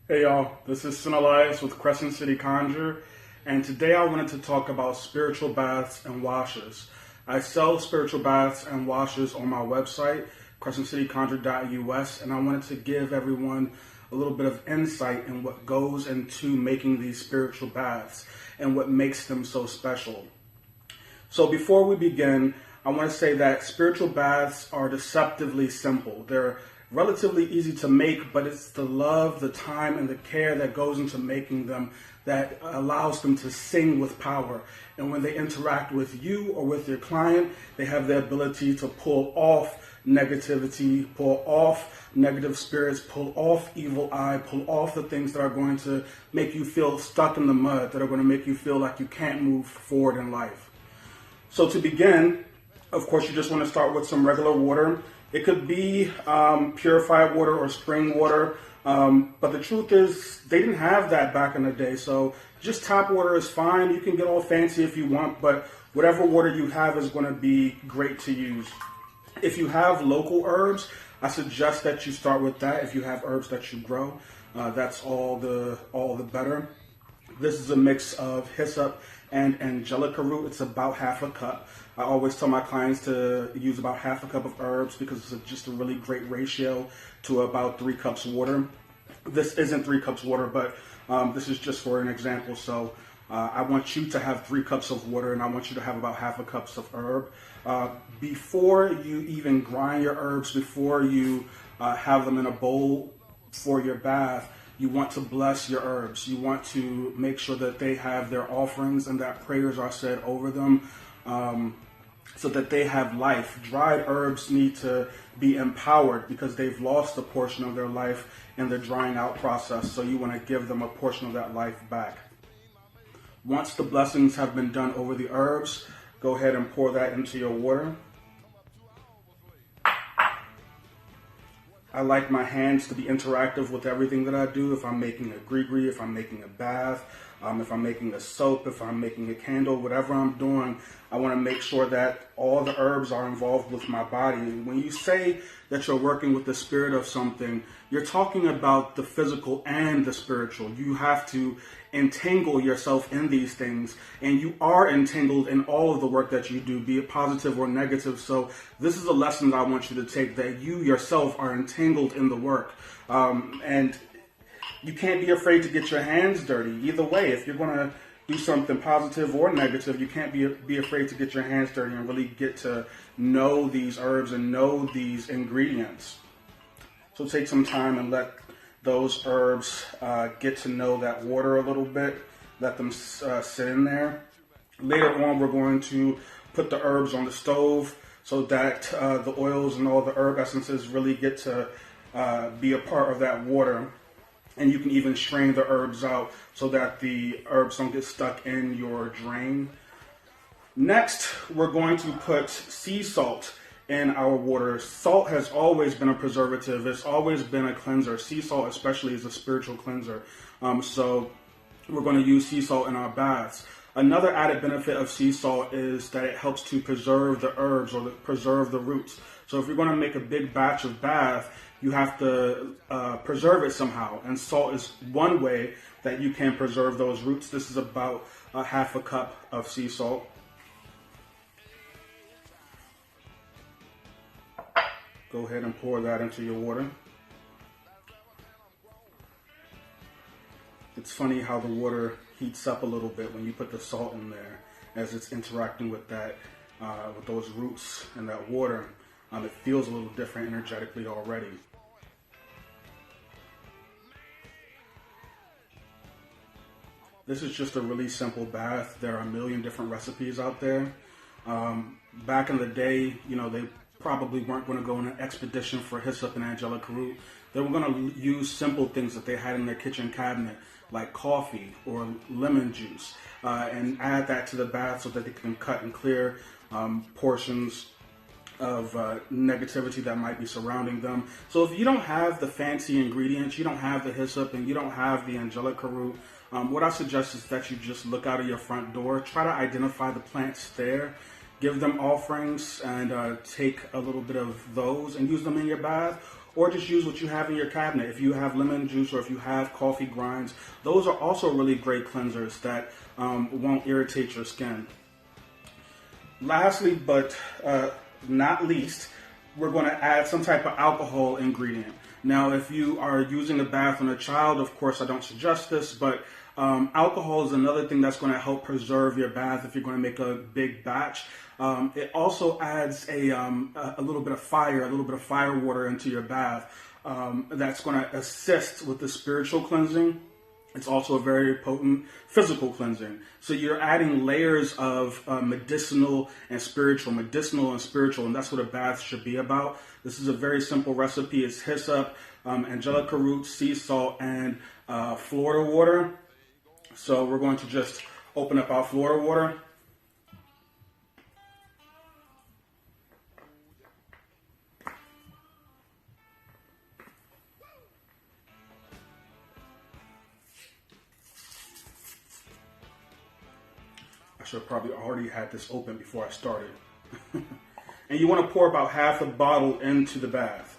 Hey y'all, this is Finalizing with Crescent City Conjure, and today I wanted to talk about spiritual baths and washes. I sell spiritual baths and washes on my website, crescentcityconjure.us, and I wanted to give everyone a little bit of insight in what goes into making these spiritual baths and what makes them so special. So before we begin, I want to say that spiritual baths are deceptively simple. They're relatively easy to make, but it's the love, the time, and the care that goes into making them that allows them to sing with power. And when they interact with you or with your client, they have the ability to pull off negativity, pull off negative spirits, pull off evil eye, pull off the things that are going to make you feel stuck in the mud, that are going to make you feel like you can't move forward in life. So to begin, of course, you just want to start with some regular water. It could be purified water or spring water, but the truth is they didn't have that back in the day. So just tap water is fine. You can get all fancy if you want, but whatever water you have is going to be great to use. If you have local herbs, I suggest that you start with that. If you have herbs that you grow, that's all the better. This is a mix of hyssop and angelica root. It's about half a cup. I always tell my clients to use about half a cup of herbs because it's just a really great ratio to about 3 cups water. This isn't 3 cups water, but this is just for an example. So I want you to have 3 cups of water, and I want you to have about half a cup of herb. Before you even grind your herbs, before you have them in a bowl for your bath, you want to bless your herbs. You want to make sure that they have their offerings and that prayers are said over them so that they have life. Dried herbs need to be empowered because they've lost a portion of their life in the drying out process. So you want to give them a portion of that life back. Once the blessings have been done over the herbs, go ahead and pour that into your water. I like my hands to be interactive with everything that I do. If I'm making a gree-gree, if I'm making a bath, if I'm making a soap, if I'm making a candle, whatever I'm doing, I want to make sure that all the herbs are involved with my body. And when you say that you're working with the spirit of something, you're talking about the physical and the spiritual. You have to entangle yourself in these things, and you are entangled in all of the work that you do, be it positive or negative. So this is a lesson that I want you to take, that you yourself are entangled in the work. And you can't be afraid to get your hands dirty. Either way, if you're going to do something positive or negative, you can't be afraid to get your hands dirty and really get to know these herbs and know these ingredients. So take some time and let those herbs get to know that water a little bit. Let them sit in there. Later on, we're going to put the herbs on the stove so that the oils and all the herb essences really get to be a part of that water. And you can even strain the herbs out so that the herbs don't get stuck in your drain. Next, we're going to put sea salt in our water. Salt has always been a preservative. It's always been a cleanser. Sea salt especially is a spiritual cleanser. So we're going to use sea salt in our baths. Another added benefit of sea salt is that it helps to preserve the herbs or preserve the roots. So if you're going to make a big batch of bath, you have to preserve it somehow. And salt is one way that you can preserve those roots. This is about half a cup of sea salt. Go ahead and pour that into your water. It's funny how the water heats up a little bit when you put the salt in there as it's interacting with that, with those roots and that water. It feels a little different energetically already. This is just a really simple bath. There are a million different recipes out there. Back in the day, they probably weren't going to go on an expedition for hyssop and angelica root. They were going to use simple things that they had in their kitchen cabinet, like coffee or lemon juice, and add that to the bath so that they can cut and clear portions of negativity that might be surrounding them. So if you don't have the fancy ingredients, you don't have the hyssop and you don't have the angelica root, what I suggest is that you just look out of your front door, try to identify the plants there, give them offerings, and take a little bit of those and use them in your bath. or just use what you have in your cabinet. If you have lemon juice or if you have coffee grinds, those are also really great cleansers that won't irritate your skin. Lastly, but not least, we're going to add some type of alcohol ingredient. Now, if you are using a bath on a child, of course, I don't suggest this, but alcohol is another thing that's going to help preserve your bath if you're going to make a big batch. It also adds a little bit of fire water into your bath. That's going to assist with the spiritual cleansing. It's also a very potent physical cleansing. So you're adding layers of medicinal and spiritual, and that's what a bath should be about. This is a very simple recipe. It's hyssop, angelica root, sea salt, and Florida water. So we're going to just open up our Florida water. I should have probably already had this open before I started. And you want to pour about half a bottle into the bath.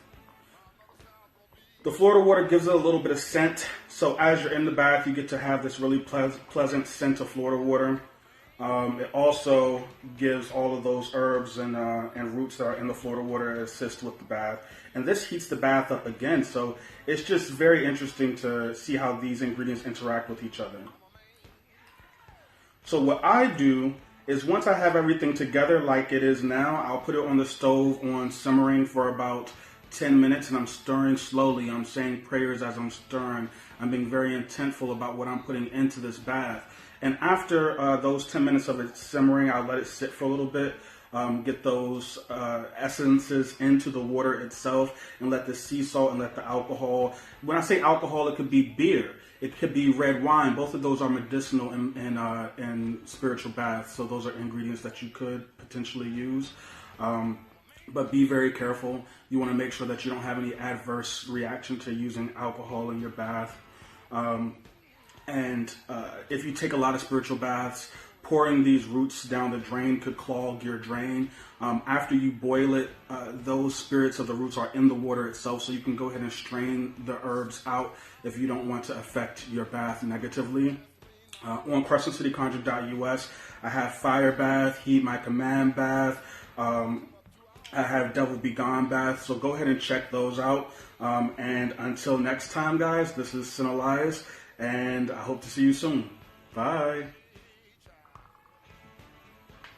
The Florida water gives it a little bit of scent, so as you're in the bath, you get to have this really pleasant scent of Florida water. It also gives all of those herbs and roots that are in the Florida water assist with the bath. And this heats the bath up again, so it's just very interesting to see how these ingredients interact with each other. So what I do is once I have everything together like it is now, I'll put it on the stove on simmering for about 10 minutes and I'm stirring slowly. I'm saying prayers as I'm stirring. I'm being very intentful about what I'm putting into this bath. And after those 10 minutes of it simmering, I'll let it sit for a little bit, get those essences into the water itself, and let the sea salt and let the alcohol. When I say alcohol, it could be beer. It could be red wine. Both of those are medicinal and spiritual baths. So those are ingredients that you could potentially use. But be very careful. You want to make sure that you don't have any adverse reaction to using alcohol in your bath. And if you take a lot of spiritual baths, pouring these roots down the drain could clog your drain. After you boil it, those spirits of the roots are in the water itself, so you can go ahead and strain the herbs out if you don't want to affect your bath negatively. On CrescentCityConjure.us, I have fire bath, heed my command bath. I have devil be gone bath, so go ahead and check those out. And until next time, guys, this is Finalizing, and I hope to see you soon. Bye.